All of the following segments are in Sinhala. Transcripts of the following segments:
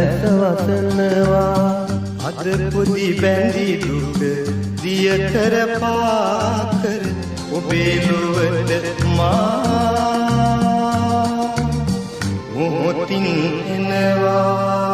දැස වසනවා අද පුදි බැඳි දුක දිය කර පාකර ඔබේ ලොවට මා මොහොතින් එනවා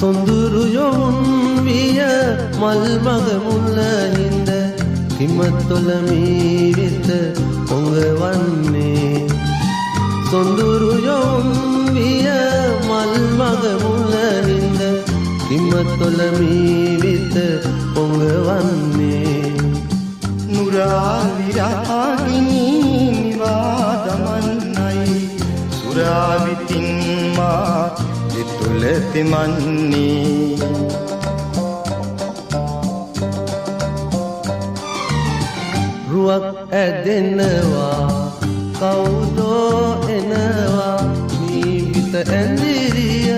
සොඳුරු යොවුන් විය මල් මග මුල්ල හිඳ හිමතොල මීවිත පොඟවන්නේ සොඳුරු යොවුන් විය මල් මග මුල්ල හිඳ හිමතොල මීවිත පොඟවන්නේ නුරා විරාගිනි නිවා දමන්නයි සුරා විතින් මා තුල තෙමන්නේ රුවක් ඇදෙනවා කවුදෝ එනවා ජීවිත ඇඳිරිය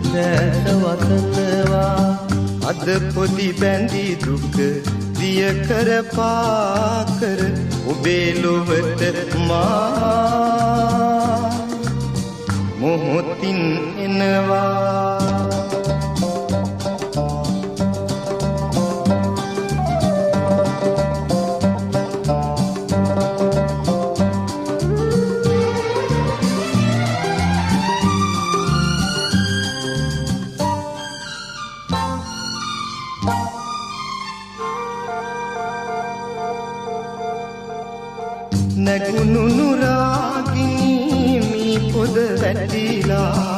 දැස වසනවා අද පොදි බැඳි දුක දිය කර පාකර ඔබේ ලොවට මා මොහොතින් එනවා නැගුණු නුරාගිනි මී පොද වැටිලා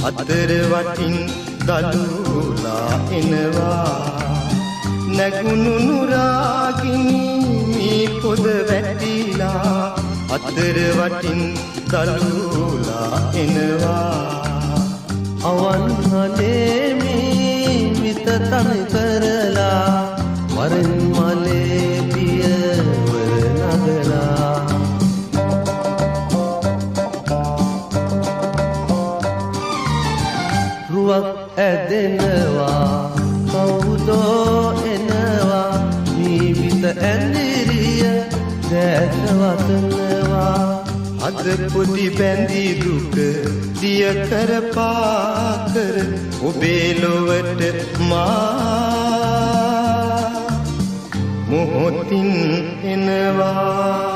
අතර වටින් දලුලා එනවා නැගුණු නුරාගිනි මී පොද වැටිලා අතර වටින් දලුලා එනවා අවන්හලේ මී විත තනි කරලා වරන් මලේ පියවර නගලා රුවක් ඇදෙනවා කවුදෝ එනවා ජීවිත ඇඳිරිය දැස වසනවා අද පොඩි බැඳි දුක දිය කර පාකර ඔබේ ලොවට මා මොහොතින් එනවා